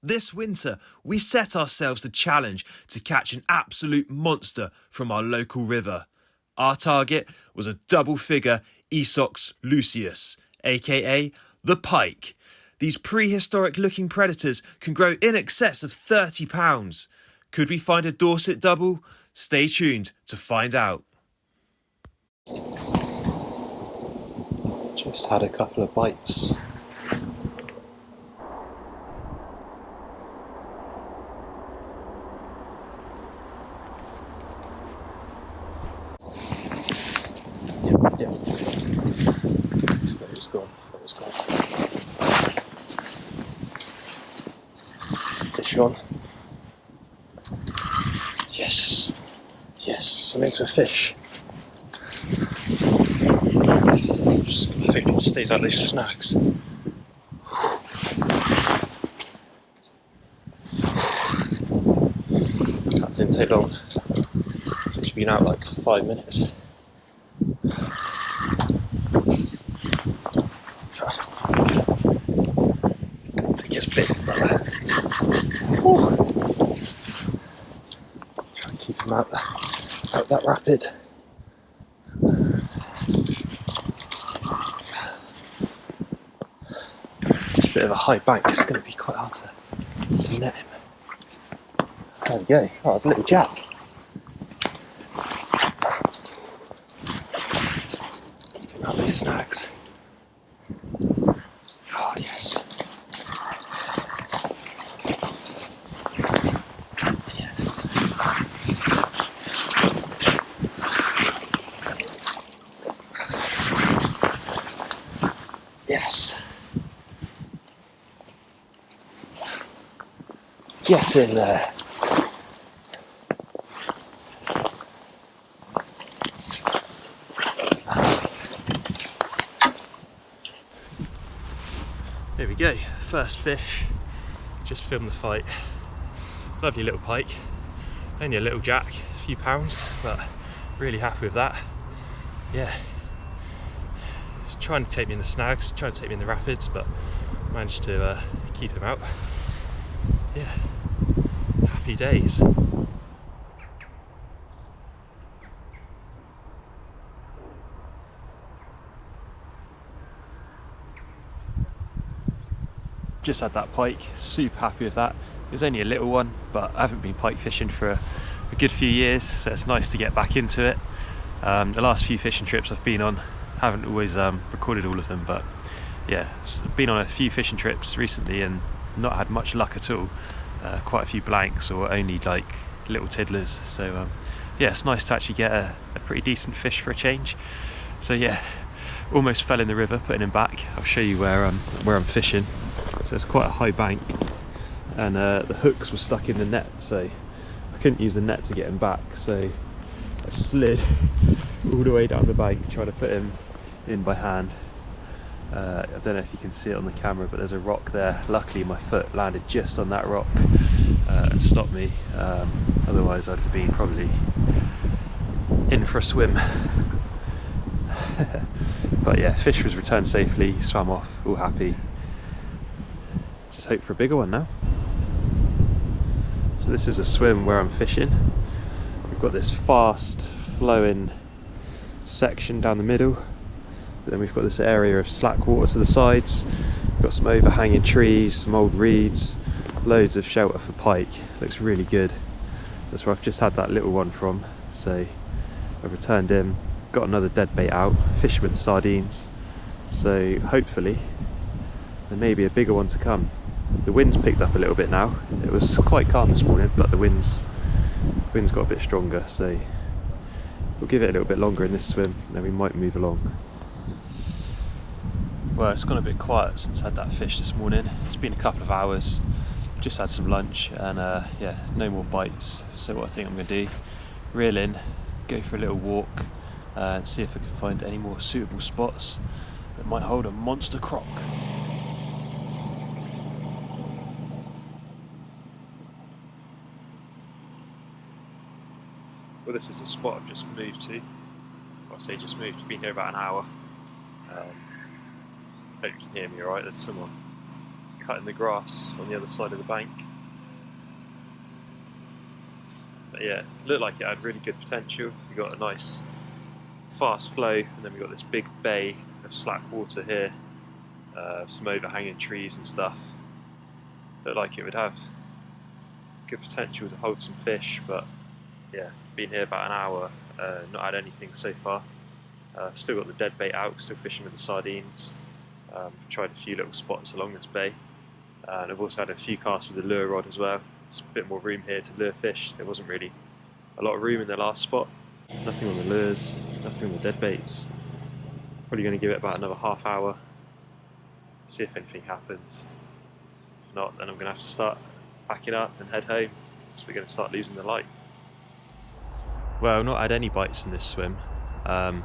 This winter, we set ourselves the challenge to catch an absolute monster from our local river. Our target was a double-figure Esox lucius, aka the pike. These prehistoric-looking predators can grow in excess of 30 pounds. Could we find a Dorset double? Stay tuned to find out. Just had a couple of bites. Yep. It's gone. Fish on. Yes, I'm into a fish. Just hope it stays out of those snags. That didn't take long. It's been out like 5 minutes. I think it's big, but try and keep him out that rapid. It's a bit of a high bank, it's going to be quite hard to net him. There we go. Oh, it's a little jack. Keep him out those snags. Oh, yes. Yes. Yes. Get in there. There we go, first fish. Just filmed the fight. Lovely little pike. Only a little jack, a few pounds, but really happy with that. Yeah. He's trying to take me in the snags, trying to take me in the rapids, but managed to keep him out. Yeah. Happy days. Just had that pike, super happy with that. It was only a little one, but I haven't been pike fishing for a good few years, so it's nice to get back into it. The last few fishing trips I've been on, haven't always recorded all of them, but yeah, I've been on a few fishing trips recently and not had much luck at all. Quite a few blanks or only like little tiddlers, so yeah, it's nice to actually get a pretty decent fish for a change. So yeah, almost fell in the river putting him back. I'll show you where I'm fishing. So it's quite a high bank, and the hooks were stuck in the net, so I couldn't use the net to get him back, so I slid all the way down the bank trying to put him in by hand. I don't know if you can see it on the camera, but there's a rock there. Luckily my foot landed just on that rock and stopped me, otherwise I'd have been probably in for a swim. But yeah, fish was returned safely, swam off, all happy. Just hope for a bigger one now. So this is a swim where I'm fishing. We've got this fast flowing section down the middle, but then we've got this area of slack water to the sides. We've got some overhanging trees, some old reeds, loads of shelter for pike. Looks really good. That's where I've just had that little one from, so I've returned him. Got another dead bait out, fishing with the sardines, so hopefully there may be a bigger one to come. The wind's picked up a little bit now. It was quite calm this morning, but the wind's got a bit stronger, so we'll give it a little bit longer in this swim and then we might move along. Well, it's gone a bit quiet since I had that fish this morning. It's been a couple of hours, just had some lunch, and yeah, no more bites. So what I think I'm going to do, reel in, go for a little walk, and see if I can find any more suitable spots that might hold a monster croc. Well, this is the spot I've just moved to. Well, I say just moved, been here about an hour. Hope you can hear me alright, there's someone cutting the grass on the other side of the bank. But yeah, it looked like it had really good potential. We got a nice fast flow, and then we got this big bay of slack water here, some overhanging trees and stuff. Looked like it would have good potential to hold some fish, but yeah, been here about an hour, not had anything so far. Still got the dead bait out, still fishing with the sardines. Tried a few little spots along this bay, and I've also had a few casts with the lure rod as well. There's a bit more room here to lure fish. There wasn't really a lot of room in the last spot. Nothing on the lures, nothing on the dead baits. Probably going to give it about another half hour, see if anything happens. If not, then I'm going to have to start packing up and head home, so we're going to start losing the light. Well, I've not had any bites in this swim. I'm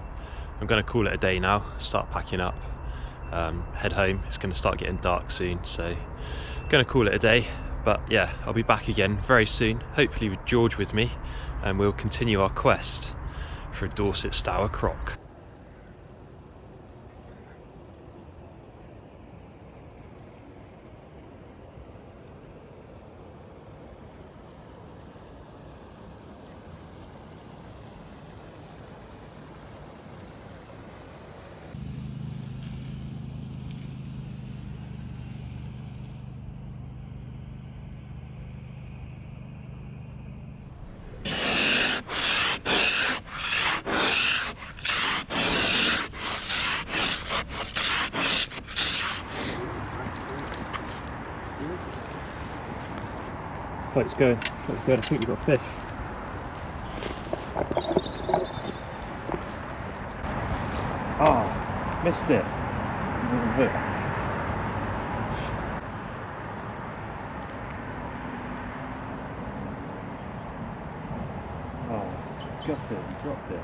going to call it a day now, start packing up, head home. It's going to start getting dark soon, so I'm going to call it a day. But yeah, I'll be back again very soon, hopefully with George with me, and we'll continue our quest for a Dorset Stour croc. Pike's going, I think we've got a fish. Ah, missed it. It wasn't hooked. Oh, got it, dropped it.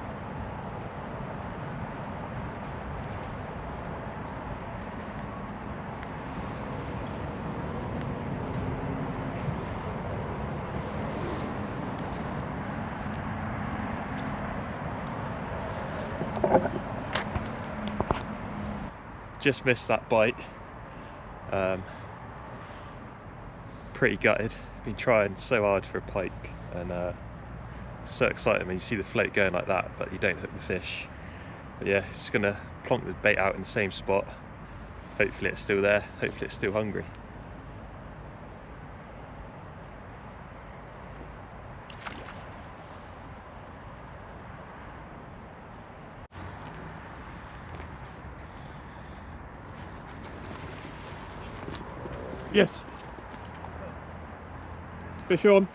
Just missed that bite. Pretty gutted. Been trying so hard for a pike, and so excited when you see the float going like that, but you don't hook the fish. But yeah, just gonna plonk the bait out in the same spot. Hopefully it's still there. Hopefully it's still hungry. Yes. Fish on.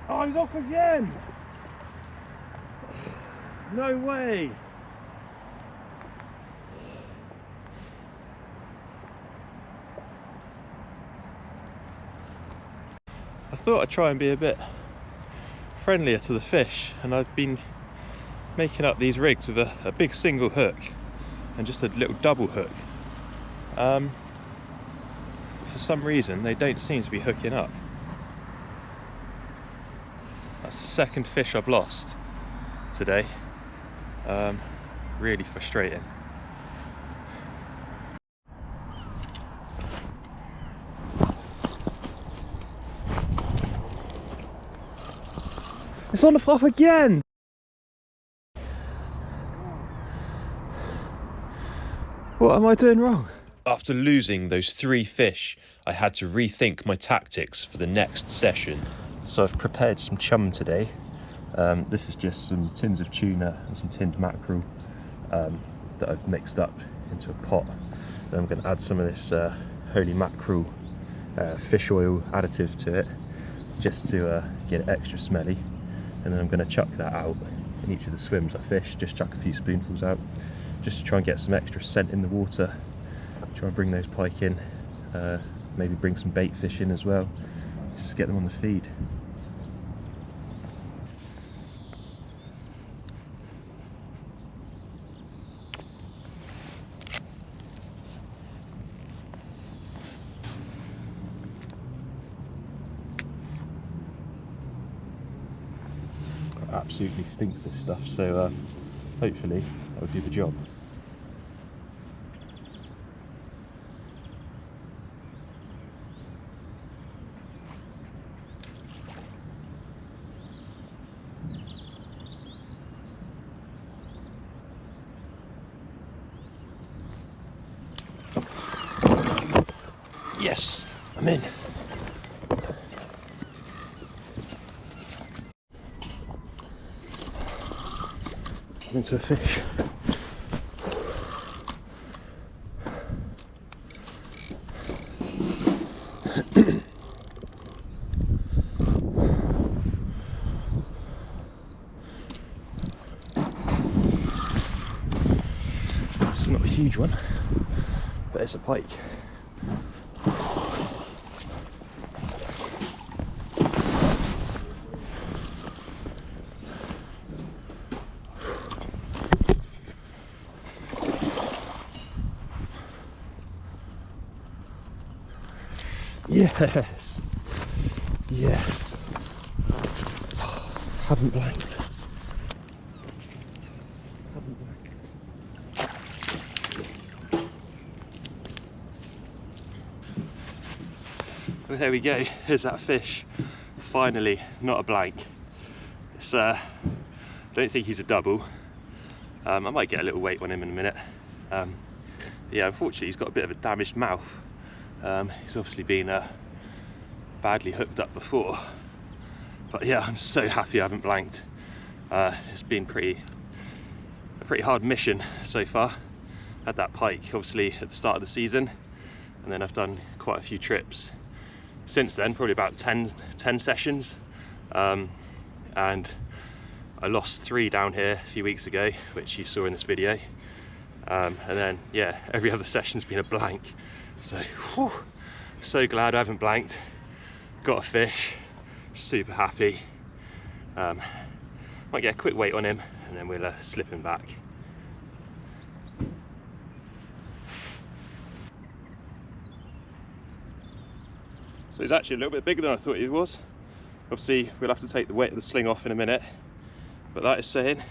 Oh, he's off again. No way. I thought I'd try and be a bit friendlier to the fish, and I've been making up these rigs with a big single hook and just a little double hook. For some reason they don't seem to be hooking up. That's the second fish I've lost today. Really frustrating. It's on the fluff again! What am I doing wrong? After losing those 3 fish, I had to rethink my tactics for the next session. So I've prepared some chum today. This is just some tins of tuna and some tinned mackerel that I've mixed up into a pot. Then I'm going to add some of this holy mackerel fish oil additive to it, just to get it extra smelly. And then I'm going to chuck that out in each of the swims I fish, just chuck a few spoonfuls out, just to try and get some extra scent in the water, try and bring those pike in, maybe bring some bait fish in as well, just to get them on the feed. absolutely stinks, this stuff, so hopefully that will do the job. Yes, I'm in. I'm into a fish. It's not a huge one, but it's a pike. Yes, yes, haven't blanked. Well, there we go, here's that fish. Finally, not a blank. It's, I don't think he's a double. I might get a little weight on him in a minute. Yeah, unfortunately he's got a bit of a damaged mouth. He's obviously been badly hooked up before. But yeah, I'm so happy I haven't blanked. It's been a pretty hard mission so far. Had that pike obviously at the start of the season, and then I've done quite a few trips since then, probably about 10 sessions, and I lost 3 down here a few weeks ago, which you saw in this video, and then yeah, every other session's been a blank. So whew, so glad I haven't blanked. Got a fish, super happy. Might get a quick weight on him and then we'll slip him back. So he's actually a little bit bigger than I thought he was. Obviously we'll have to take the weight of the sling off in a minute, but that is saying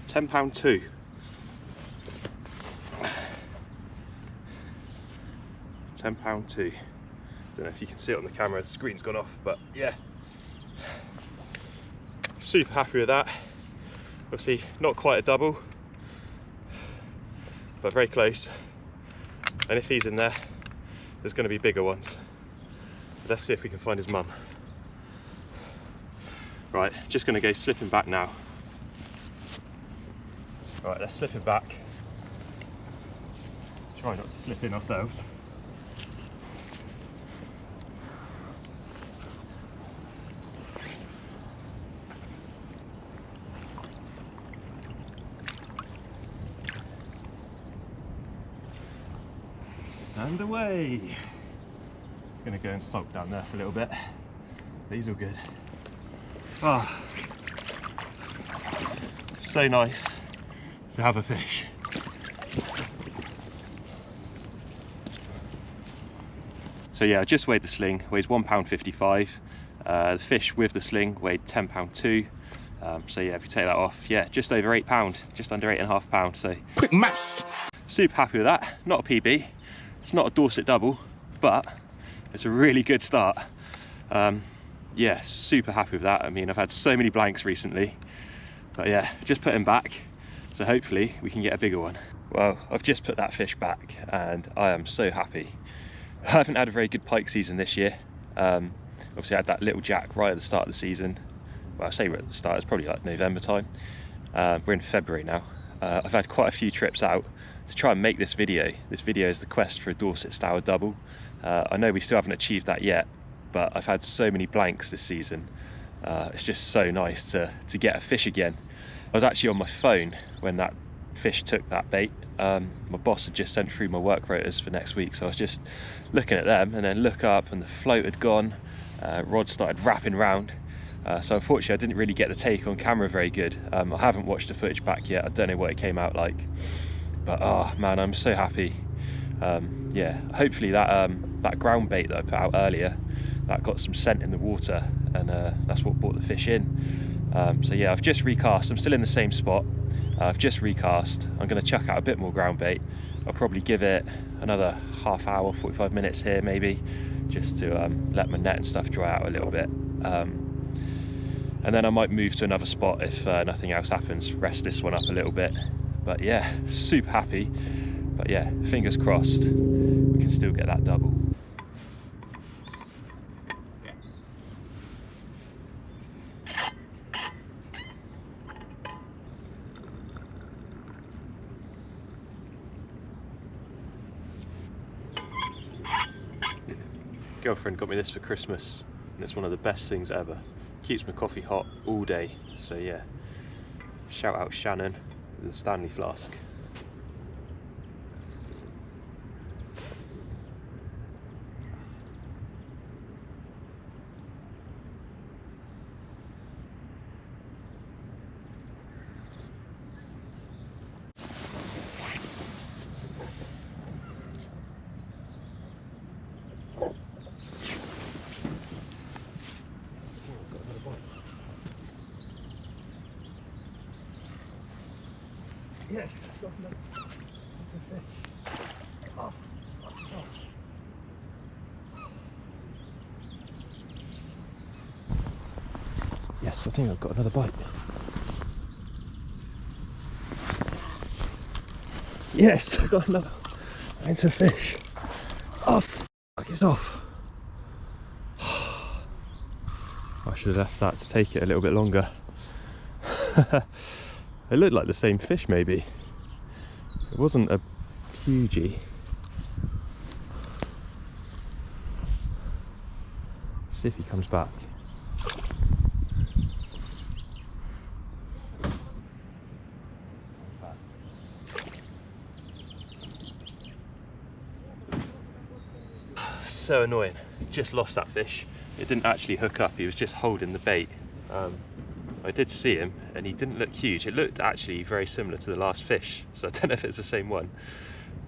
£10 2. £10 2. Don't know if you can see it on the camera, the screen's gone off, but yeah, super happy with that. Obviously not quite a double, but very close, and if he's in there, there's going to be bigger ones. So let's see if we can find his mum. Right, just going to go slipping back now. Right, let's slip it back. Try not to slip in ourselves. And away. It's going to go and sulk down there for a little bit. These are good. Ah, so nice to have a fish. So yeah, I just weighed the sling. Weighs £1.55. The fish with the sling weighed £10 2. So yeah, if you take that off, yeah, just over £8, just under £8.5. So quick maths. Super happy with that. Not a PB. It's not a Dorset double, but it's a really good start. Yeah, super happy with that. I mean, I've had so many blanks recently, but yeah, just put him back. So hopefully we can get a bigger one. Well, I've just put that fish back and I am so happy. I haven't had a very good pike season this year. Obviously I had that little jack right at the start of the season. Well, I say right at the start, it's probably like November time. We're in February now. I've had quite a few trips out to try and make this video. This video is the quest for a Dorset Stour double. I know we still haven't achieved that yet, but I've had so many blanks this season. It's just so nice to get a fish again. I was actually on my phone when that fish took that bait. My boss had just sent through my work rotas for next week, so I was just looking at them and then look up and the float had gone. Rod started wrapping round. So unfortunately I didn't really get the take on camera very good. I haven't watched the footage back yet. I don't know what it came out like, but oh man, I'm so happy. Yeah, hopefully that ground bait that I put out earlier, that got some scent in the water, and that's what brought the fish in. So yeah, I've just recast. I'm still in the same spot. I've just recast. I'm going to chuck out a bit more ground bait. I'll probably give it another half hour, 45 minutes here maybe, just to let my net and stuff dry out a little bit. And then I might move to another spot if nothing else happens, rest this one up a little bit. But yeah, super happy. But yeah, fingers crossed we can still get that double. Girlfriend got me this for Christmas, and it's one of the best things ever. Keeps my coffee hot all day. So yeah, shout out Shannon with the Stanley flask. Yes, got another. It's a fish. Oh, fuck it off. Yes, I think I've got another bite. Yes, I got another. It's a fish. Oh, fuck, it's off. I should have left that to take it a little bit longer. It looked like the same fish, maybe. It wasn't a hugie. See if he comes back. So annoying. Just lost that fish. It didn't actually hook up, he was just holding the bait. I did see him and he didn't look huge. It looked actually very similar to the last fish, so I don't know if it's the same one.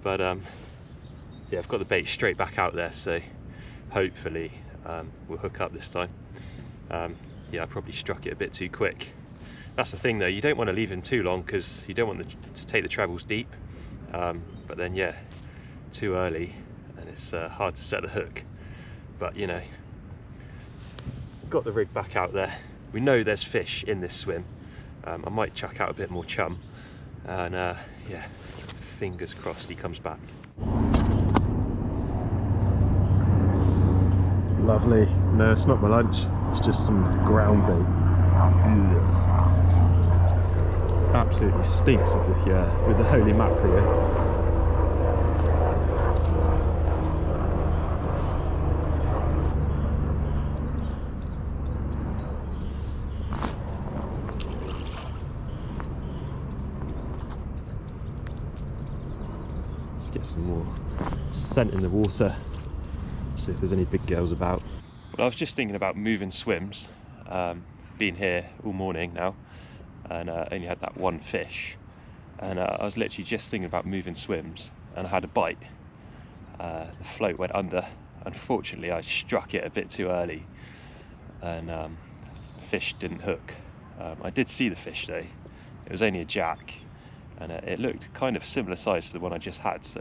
But yeah, I've got the bait straight back out there, so hopefully we'll hook up this time. Yeah, I probably struck it a bit too quick. That's the thing though, you don't want to leave him too long because you don't want to take the trebles deep. But then yeah, too early and it's hard to set the hook. But you know, got the rig back out there. We know there's fish in this swim. I might chuck out a bit more chum and yeah, fingers crossed he comes back. Lovely. No, it's not my lunch, it's just some ground bait. Ugh. Absolutely stinks with the holy mackerel in. Get some more scent in the water, see if there's any big girls about. Well, I was just thinking about moving swims, been here all morning now and only had that one fish, and I was literally just thinking about moving swims and I had a bite. The float went under. Unfortunately I struck it a bit too early and the fish didn't hook. I did see the fish though, it was only a jack. And it looked kind of similar size to the one I just had, so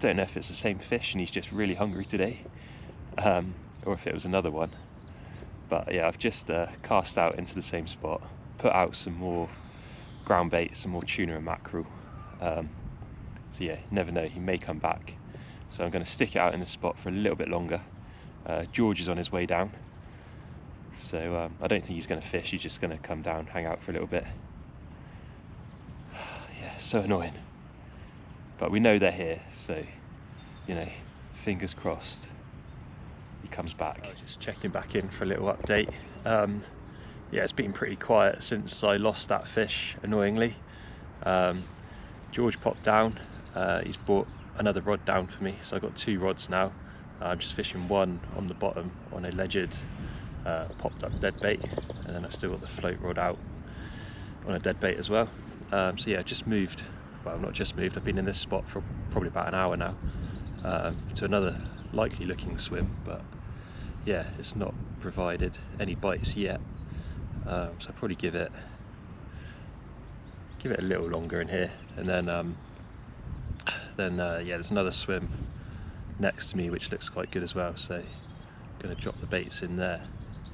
don't know if it's the same fish and he's just really hungry today, or if it was another one. But yeah, I've just cast out into the same spot, put out some more ground bait, some more tuna and mackerel. So yeah, never know, he may come back. So I'm going to stick it out in this spot for a little bit longer. George is on his way down, so I don't think he's going to fish, he's just going to come down, hang out for a little bit. So annoying, but we know they're here, so you know, fingers crossed he comes back. Just checking back in for a little update. Yeah, it's been pretty quiet since I lost that fish, annoyingly. George popped down, he's brought another rod down for me, so I've got two rods now. I'm just fishing one on the bottom on a alleged popped up dead bait, and then I've still got the float rod out on a dead bait as well. So yeah, just moved, well not just moved, I've been in this spot for probably about an hour now, to another likely looking swim, but yeah, it's not provided any bites yet. so I'll probably give it a little longer in here, and then yeah, there's another swim next to me which looks quite good as well, so I'm going to drop the baits in there.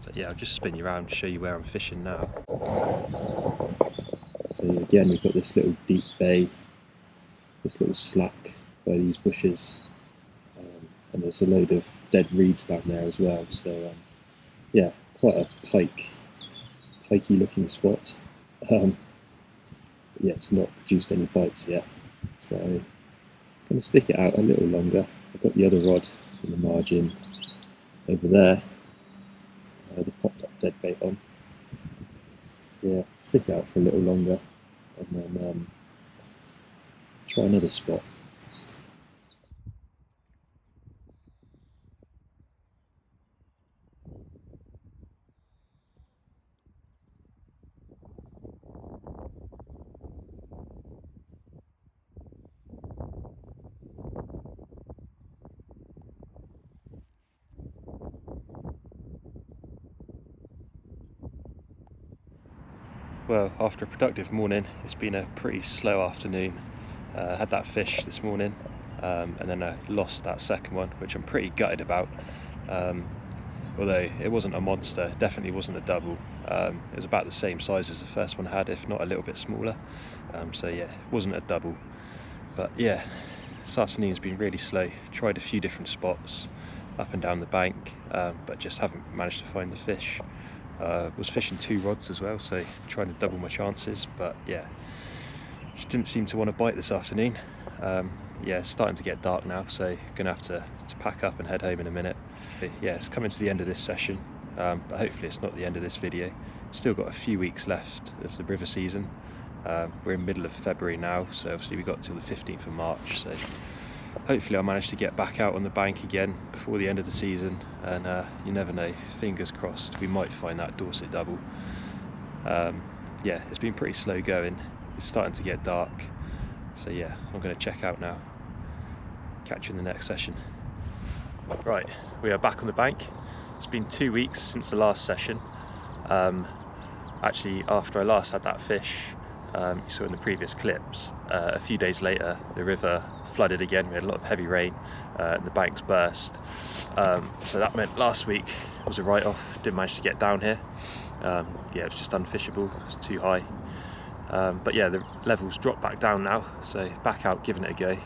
But yeah, I'll just spin you around, show you where I'm fishing now. So again, we've got this little deep bay, this little slack by these bushes, and there's a load of dead reeds down there as well, so yeah, quite a pikey looking spot. But yeah, it's not produced any bites yet, so I'm going to stick it out a little longer. I've got the other rod in the margin over there, the popped up dead bait on. Yeah, stick it out for a little longer, and then try another spot. Well, after a productive morning, it's been a pretty slow afternoon. Had that fish this morning, and then I lost that second one, which I'm pretty gutted about. Although it wasn't a monster, definitely wasn't a double. It was about the same size as the first one had, if not a little bit smaller. So yeah, it wasn't a double. But yeah, this afternoon's been really slow. Tried a few different spots up and down the bank, but just haven't managed to find the fish. Was fishing 2 rods as well, so trying to double my chances, but yeah, just didn't seem to want to bite this afternoon. Yeah, it's starting to get dark now, so gonna have to pack up and head home in a minute. But yeah, it's coming to the end of this session, but hopefully it's not the end of this video. Still got a few weeks left of the river season. We're in middle of February now, so obviously we got till the 15th of March, so hopefully I'll manage to get back out on the bank again before the end of the season, and you never know, fingers crossed, we might find that Dorset double. Yeah, it's been pretty slow going, it's starting to get dark, so yeah, I'm going to check out now. Catch you in the next session. Right, we are back on the bank. It's been 2 weeks since the last session. Actually, after I last had that fish, you saw in the previous clips, a few days later the river flooded again. We had a lot of heavy rain, and the banks burst, so that meant last week was a write-off. Didn't manage to get down here. Yeah, it was just unfishable, it was too high, but yeah, the levels dropped back down now, so back out giving it a go.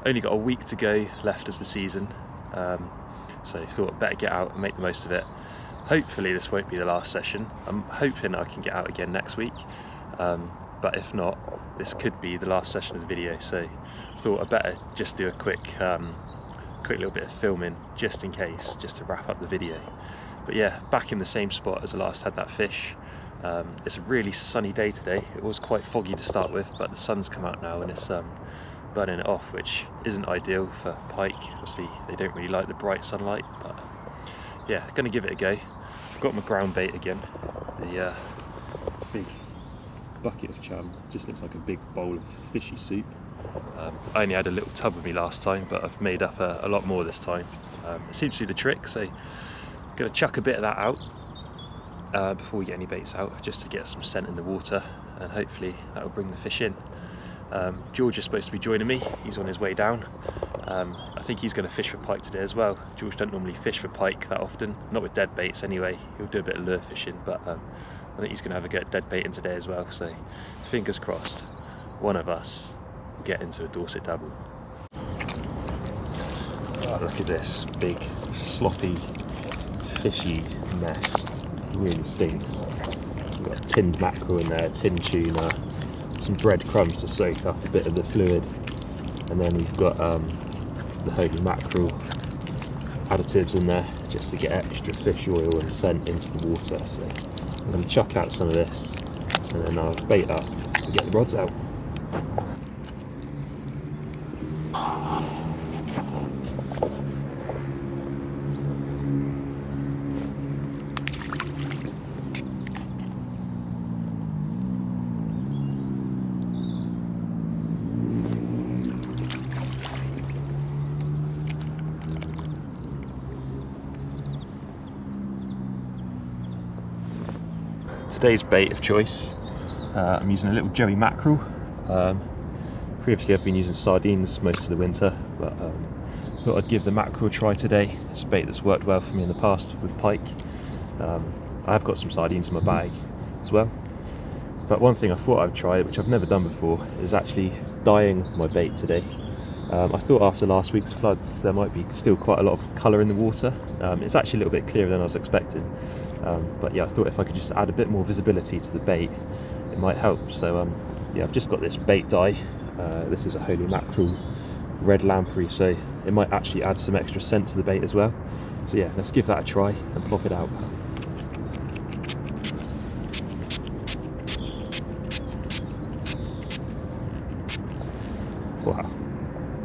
Only got a week to go left of the season, so thought I'd better get out and make the most of it. Hopefully this won't be the last session. I'm hoping I can get out again next week, but if not, this could be the last session of the video, so thought I'd better just do a quick little bit of filming just in case, just to wrap up the video. But yeah, back in the same spot as I last had that fish. It's a really sunny day today. It was quite foggy to start with, but the sun's come out now and it's burning it off, which isn't ideal for pike. Obviously they don't really like the bright sunlight, but yeah, gonna give it a go. I've got my ground bait again, the big bucket of chum. Just looks like a big bowl of fishy soup. I only had a little tub with me last time, but I've made up a lot more this time. It seems to do the trick, so I'm going to chuck a bit of that out before we get any baits out, just to get some scent in the water, and hopefully that will bring the fish in. George is supposed to be joining me, he's on his way down. I think he's going to fish for pike today as well. George don't normally fish for pike that often, not with dead baits anyway. He'll do a bit of lure fishing, but I think he's going to have a go at dead baiting today as well, so fingers crossed one of us will get into a Dorset double. Oh, look at this big sloppy fishy mess, it really stinks. We've got tinned mackerel in there, tinned tuna, some breadcrumbs to soak up a bit of the fluid, and then we've got the holy mackerel additives in there just to get extra fish oil and scent into the water. So I'm going to chuck out some of this and then I'll bait up and get the rods out. today's bait of choice, I'm using a little Joey mackerel. Previously I've been using sardines most of the winter, but thought I'd give the mackerel a try today. It's a bait that's worked well for me in the past with pike. I have got some sardines in my bag as well. But one thing I thought I'd try, which I've never done before, is actually dyeing my bait today. I thought after last week's floods there might be still quite a lot of colour in the water. It's actually a little bit clearer than I was expecting. But yeah, I thought if I could just add a bit more visibility to the bait, it might help. So yeah, I've just got this bait dye. This is a holy mackerel red lamprey, so it might actually add some extra scent to the bait as well. So yeah, let's give that a try and plop it out. Wow,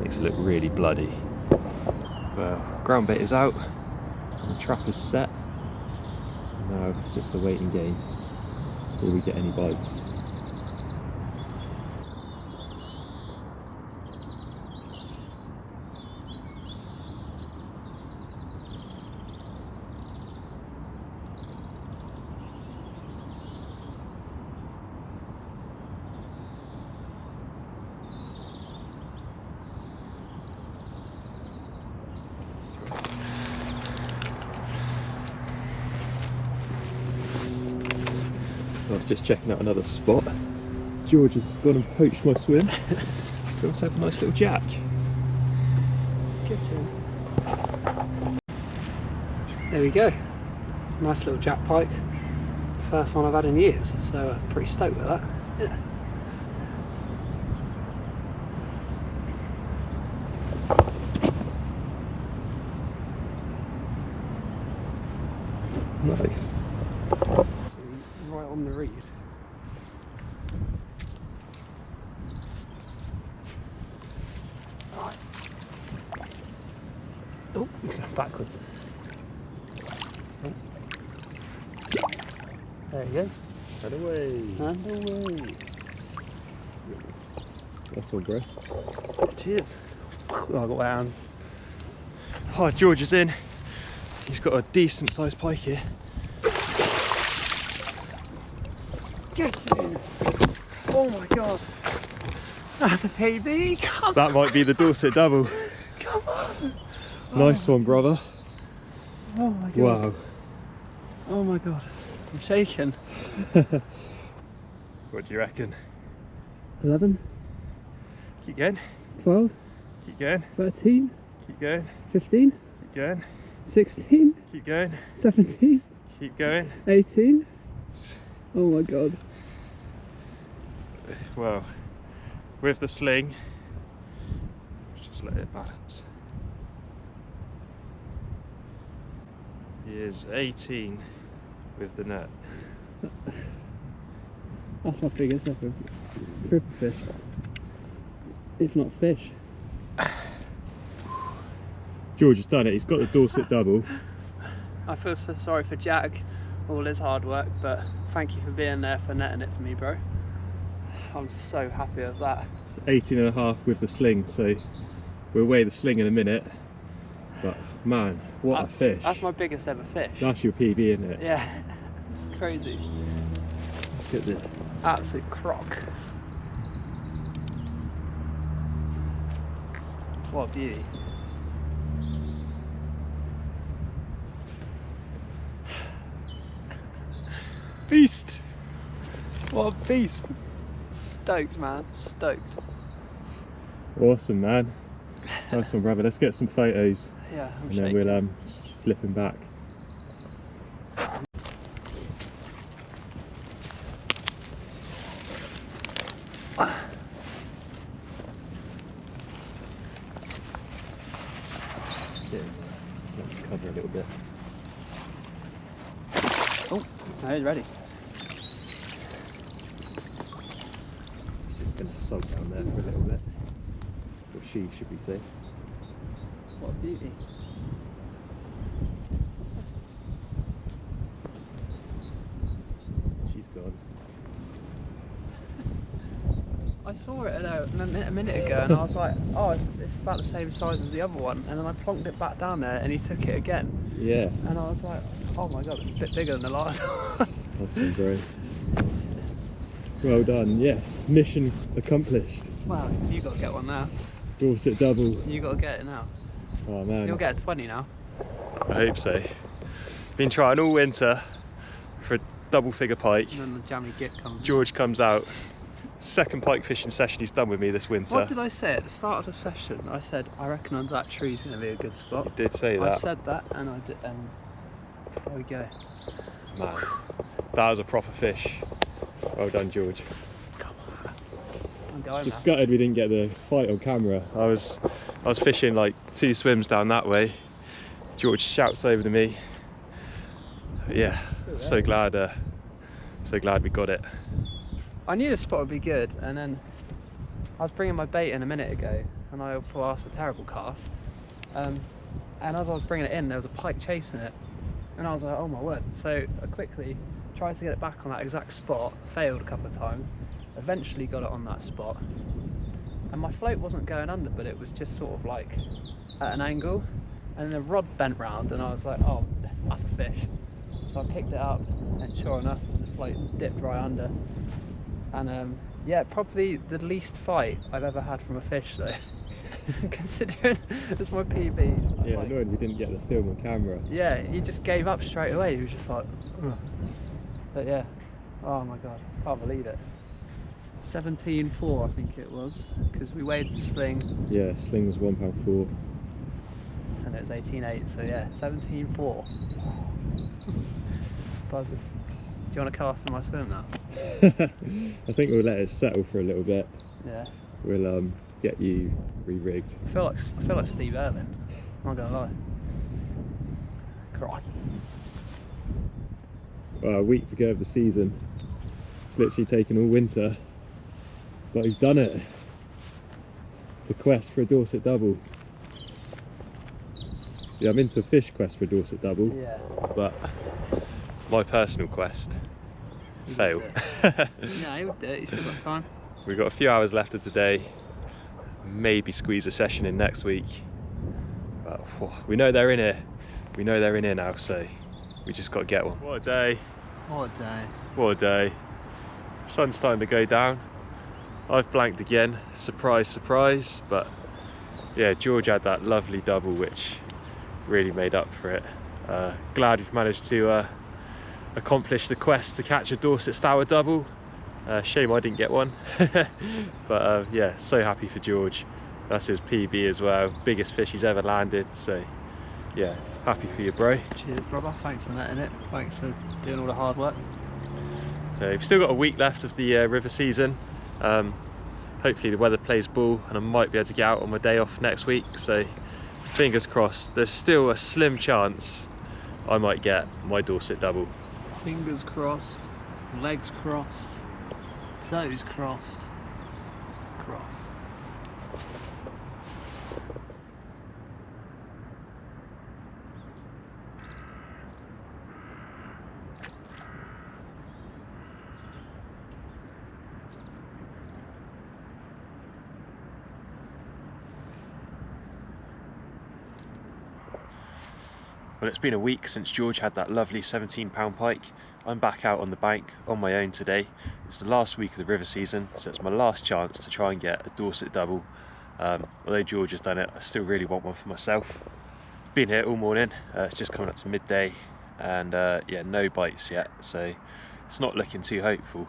makes it look really bloody. Well, ground bait is out and the trap is set. Now it's just a waiting game. Will we get any bites? I was just checking out another spot. George has gone and poached my swim. We also have a nice little jack. Get him. There we go. Nice little jack pike. First one I've had in years, so I'm pretty stoked with that. Yeah. Nice. Right on the reed. Right. Oh, he's going backwards. Oh. There you go. And away. And away. That's all, bro. Cheers. Oh, I've got my hands. Oh, George is in. He's got a decent sized pike here. Get in! Oh my god! That's a PB! Come That might be the Dorset double. Come on! Nice one, brother. Oh my god! Wow. Oh my god! I'm shaking. What do you reckon? 11, Keep going. 12, Keep going. 13, Keep going. 15, Keep going. 16, Keep going. 17, Keep going. 18. Oh my god. Well, with the sling, just let it balance. He is 18 with the net. That's my biggest ever triple fish. If not fish. George has done it, he's got the Dorset double. I feel so sorry for Jack, all his hard work, but thank you for being there for netting it for me, bro. I'm so happy with that. It's 18 and a half with the sling, so we'll weigh the sling in a minute. But man, what a fish. That's my biggest ever fish. That's your PB, isn't it? Yeah, it's crazy. Look at this. Absolute crock. What a beauty. Beast! What a beast! Stoked, man, stoked. Awesome, man. Nice one, brother. Let's get some photos Yeah, I'm and shaking. then we'll slip him back. Yeah, let me cover a little bit. Oh, now he's ready. Just going to sulk down there for a little bit. Or she, should we say. What a beauty. She's gone. I saw it a minute ago and I was like, oh, it's about the same size as the other one. And then I plonked it back down there and he took it again. Yeah. And I was like, oh my god, it's a bit bigger than the last one. Nice one, bro. Well done, yes. Mission accomplished. Wow, you got to get one now. Dorset double. You got to get it now. Oh man. You'll get a 20 now. I hope so. Been trying all winter for a double figure pike. And then the jammy git comes. George comes out. Second pike fishing session he's done with me this winter. What did I say at the start of the session? I said I reckon under that tree's going to be a good spot. You did say that. I said that, and I did, and there we go. Man, that was a proper fish. Well done, George. Come on. I'm going Just now. gutted we didn't get the fight on camera. I was fishing like 2 swims down that way. George shouts over to me. But yeah, so glad we got it. I knew the spot would be good, and then I was bringing my bait in a minute ago, and I thought that's a terrible cast. And as I was bringing it in, there was a pike chasing it, and I was like, oh my word. So I quickly tried to get it back on that exact spot, failed a couple of times, eventually got it on that spot, and my float wasn't going under, but it was just sort of like at an angle, and the rod bent round, and I was like, oh, that's a fish. So I picked it up, and sure enough, the float dipped right under. And yeah, probably the least fight I've ever had from a fish though. Considering it's my PB. Yeah, like, annoyed we didn't get the film on camera. yeah, he just gave up straight away. He was just like, ugh. But yeah, oh my god, can't believe it. 17.4 I think it was, because we weighed the sling. Yeah, sling was £1.4. And it was 18.8, so yeah, 17.4. Buzzing. Do you want to cast in my swim now? I think we'll let it settle for a little bit. Yeah. We'll get you re-rigged. I feel like Steve Irwin. I'm not gonna lie. Crikey. Well, a week to go of the season. It's literally taken all winter, but we've done it. The quest for a Dorset double. Yeah, I'm into a fish quest for a Dorset double. Yeah. But my personal quest failed. No, you'll do it. You still got time. We've got a few hours left of today. Maybe squeeze a session in next week. But we know they're in here. We know they're in here now, so we just got to get one. What a day. What a day. What a day. Sun's starting to go down. I've blanked again. Surprise, surprise. But yeah, George had that lovely double, which really made up for it. Glad we've managed to accomplish the quest to catch a Dorset Stour double. Shame I didn't get one. But yeah, so happy for George. That's his PB as well, biggest fish he's ever landed, so yeah, happy for you, bro. Cheers, brother. Thanks for netting it. Thanks for doing all the hard work. We've still got a week left of the river season. Hopefully the weather plays ball and I might be able to get out on my day off next week, so fingers crossed. There's still a slim chance I might get my Dorset double. Fingers crossed, legs crossed, toes crossed, cross. Well, it's been a week since George had that lovely 17-pound pike. I'm back out on the bank on my own today. It's the last week of the river season, so it's my last chance to try and get a Dorset double. Although George has done it, I still really want one for myself. Been here all morning, it's just coming up to midday, and yeah, no bites yet, so it's not looking too hopeful.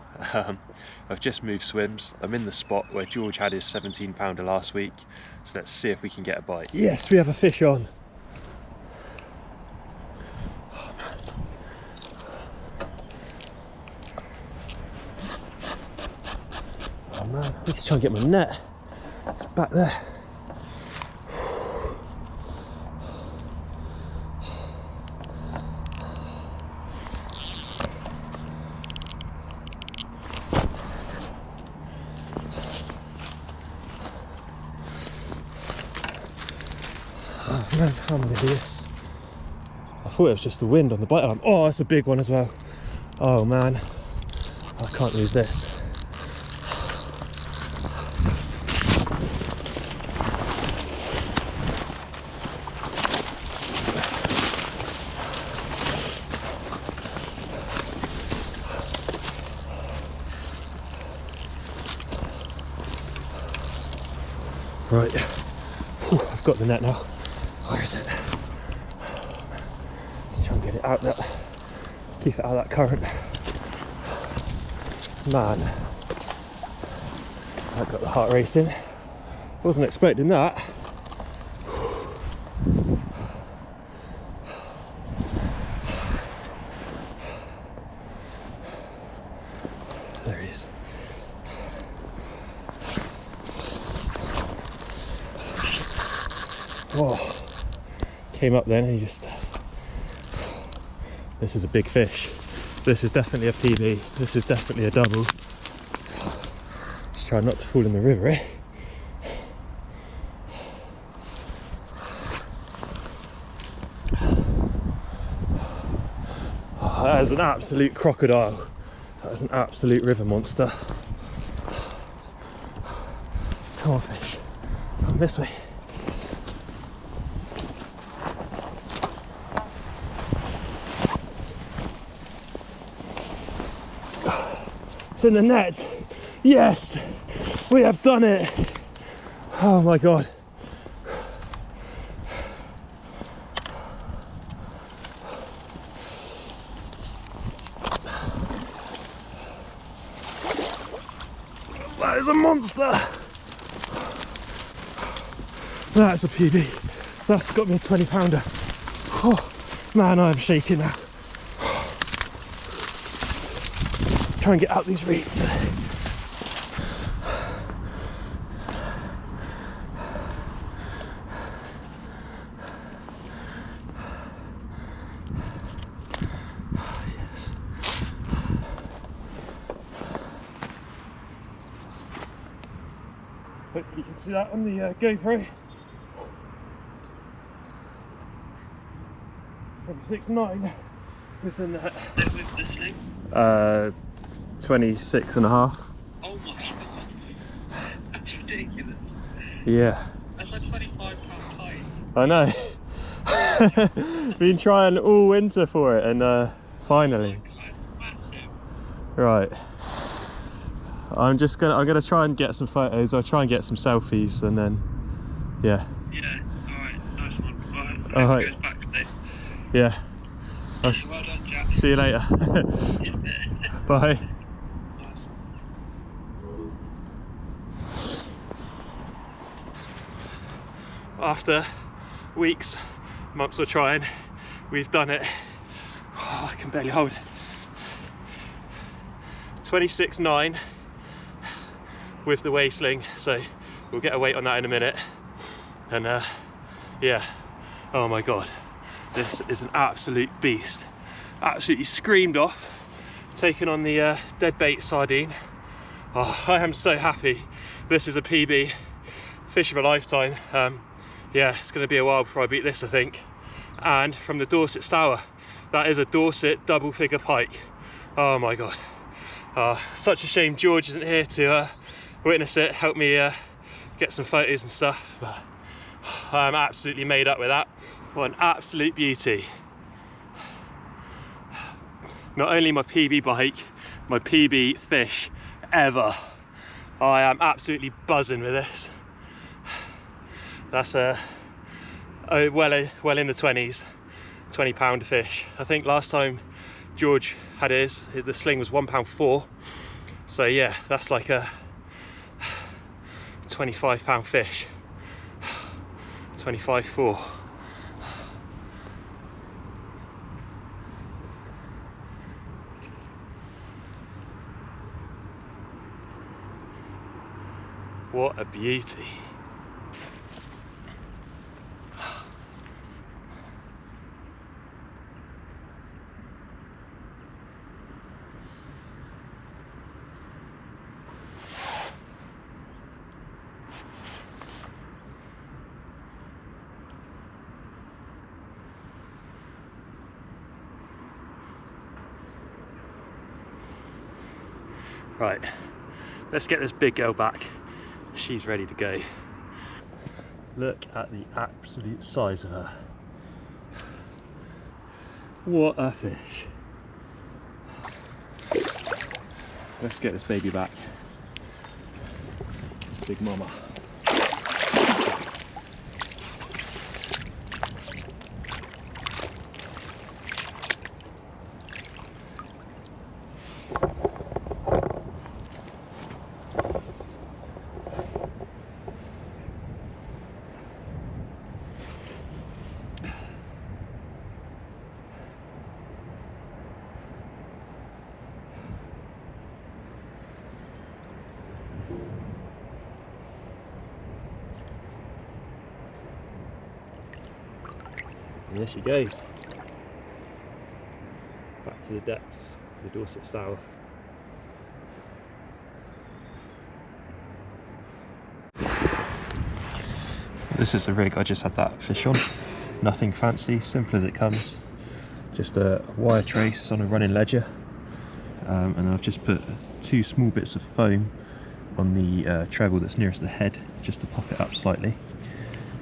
I've just moved swims. I'm in the spot where George had his 17-pounder last week, so let's see if we can get a bite. Yes, we have a fish on. Oh man, I need to try and get my net. It's back there. Oh man, how am I going to do this? I thought it was just the wind on the bite arm. Oh, that's a big one as well. Oh man, I can't lose this. Right, whew, I've got the net now. Where is it? Let's try and get it out there. Keep it out of that current. Man, I got the heart racing. Wasn't expecting that. There he is. Oh, came up then and he just... This is a big fish. This is definitely a PB. This is definitely a double. Just try not to fall in the river, eh? Oh, that is an absolute crocodile. That is an absolute river monster. Come on, fish. Come this way. It's in the net. Yes, we have done it. Oh my God. That is a monster. That's a PB. That's got me a 20 pounder. Oh man, I am shaking now. Try and get out these reeds. Hope you can see that on the GoPro. 26.9 with the net. With the sling? 26 and a half. Oh my god, that's ridiculous. Yeah. That's like £25 pike. I know. Been trying all winter for it and finally. Massive. Right. I'm gonna try and get some photos. I'll try and get some selfies and then yeah. Yeah, alright, nice one. All right. Goes back today. Yeah. I'll Well done, Jack. see you later. Bye. Nice. After weeks, months of trying, we've done it. Oh, I can barely hold it. 26.9 with the weigh sling, so we'll get a weight on that in a minute. And yeah, oh my God, this is an absolute beast. Absolutely screamed off, taken on the dead bait sardine. Oh, I am so happy. This is a PB, fish of a lifetime. Yeah, it's going to be a while before I beat this, I think. And from the Dorset Stour, that is a Dorset double figure pike. Oh my God. Such a shame George isn't here to witness it, help me get some photos and stuff. But I'm absolutely made up with that. What an absolute beauty. Not only my PB bike, my PB fish ever. I am absolutely buzzing with this. That's well in the 20s, 20 pound fish. I think last time George had his, the sling was £1.4. So yeah, that's like a 25 pound fish. 25.4. What a beauty. Right, let's get this big girl back. She's ready to go. Look at the absolute size of her. What a fish. Let's get this baby back. This big mama. And there she goes. Back to the depths of the Dorset Stour. This is the rig I just had that fish on. Nothing fancy, simple as it comes. Just a wire trace on a running ledger. And I've just put 2 small bits of foam on the treble that's nearest the head, just to pop it up slightly.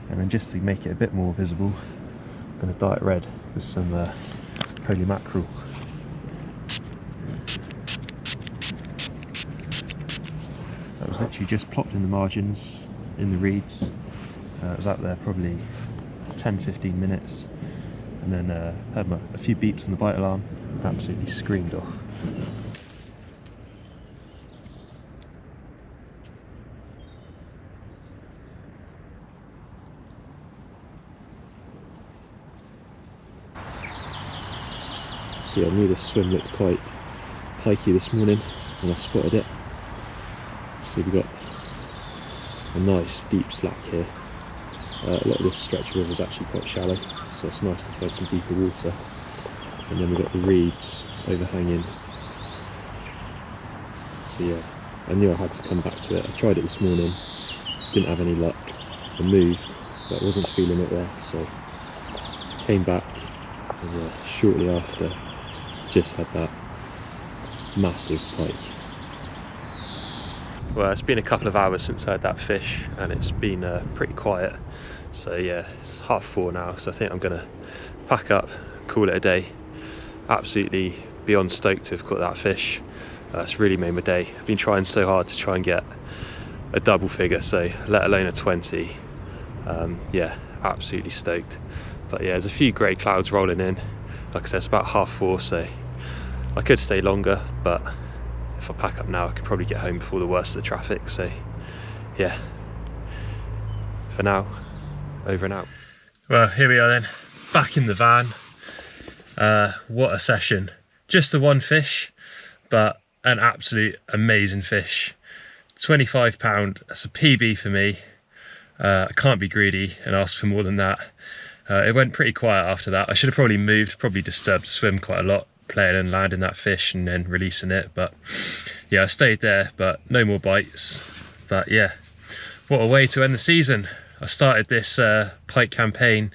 And then just to make it a bit more visible, I'm going to dye it red with some holy mackerel. That was literally just plopped in the margins, in the reeds. It was out there probably 10-15 minutes, and then had a few beeps on the bite alarm, and absolutely screamed off. See, I knew this swim looked quite pikey this morning when I spotted it. So we've got a nice deep slack here. A lot of this stretch of river is actually quite shallow, so it's nice to find some deeper water. And then we've got the reeds overhanging. So yeah, I knew I had to come back to it. I tried it this morning, didn't have any luck. I moved, but I wasn't feeling it there, so I came back, and yeah, shortly after, just had that massive pike. Well, it's been a couple of hours since I had that fish, and it's been pretty quiet. So yeah, it's 4:30 now, so I think I'm gonna pack up, call it a day. Absolutely beyond stoked to have caught that fish. It's really made my day. I've been trying so hard to try and get a double figure, so let alone a 20. Yeah, absolutely stoked. But yeah, there's a few grey clouds rolling in. Like I said, it's about 4:30, so I could stay longer, but if I pack up now, I could probably get home before the worst of the traffic. So yeah, for now, over and out. Well, here we are then, back in the van. What a session. Just the one fish, but an absolute amazing fish. £25, that's a PB for me. I can't be greedy and ask for more than that. It went pretty quiet after that. I should have probably moved, probably disturbed the swim quite a lot, playing and landing that fish and then releasing it. But yeah, I stayed there, but no more bites. But yeah, what a way to end the season. I started this pike campaign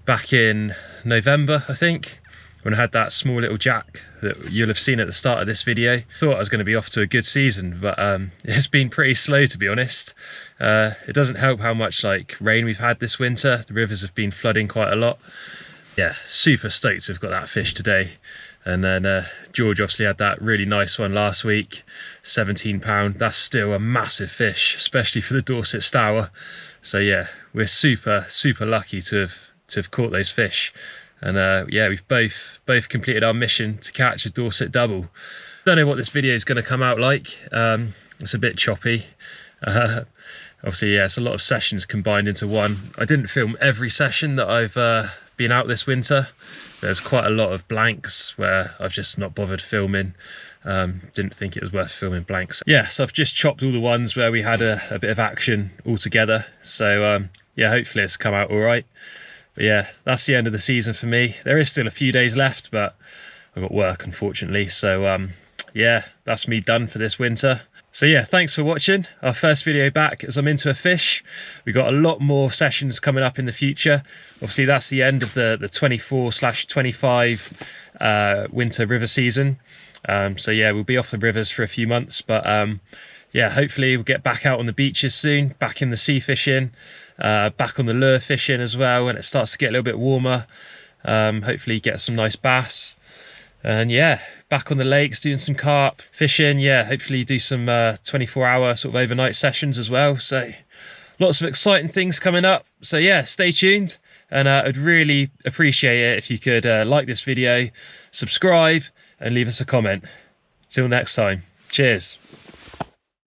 back in November, I think, when I had that small little jack that you'll have seen at the start of this video. Thought I was going to be off to a good season, but it's been pretty slow, to be honest. It doesn't help how much rain we've had this winter. The rivers have been flooding quite a lot. Yeah, super stoked to have got that fish today. And then George obviously had that really nice one last week, £17. That's still a massive fish, especially for the Dorset Stour. So yeah, we're super lucky to have caught those fish. And yeah, we've both completed our mission to catch a Dorset double. Don't know what this video is going to come out like. It's a bit choppy. Obviously, yeah, it's a lot of sessions combined into one. I didn't film every session that I've been out this winter. There's quite a lot of blanks where I've just not bothered filming. Didn't think it was worth filming blanks. Yeah, so I've just chopped all the ones where we had a bit of action all together. So yeah, hopefully it's come out all right. But yeah, that's the end of the season for me. There is still a few days left, but I've got work, unfortunately. So yeah, that's me done for this winter. So yeah, thanks for watching our first video back as I'm into a fish. We've got a lot more sessions coming up in the future. Obviously, that's the end of the 24/25 winter river season. So yeah, we'll be off the rivers for a few months, but yeah, hopefully we'll get back out on the beaches soon, back in the sea fishing, back on the lure fishing as well when it starts to get a little bit warmer. Hopefully get some nice bass. And yeah, back on the lakes doing some carp fishing. Yeah, hopefully do some 24-hour sort of overnight sessions as well. So lots of exciting things coming up. So yeah, stay tuned, and I'd really appreciate it if you could like this video, subscribe, and leave us a comment. Till next time, cheers.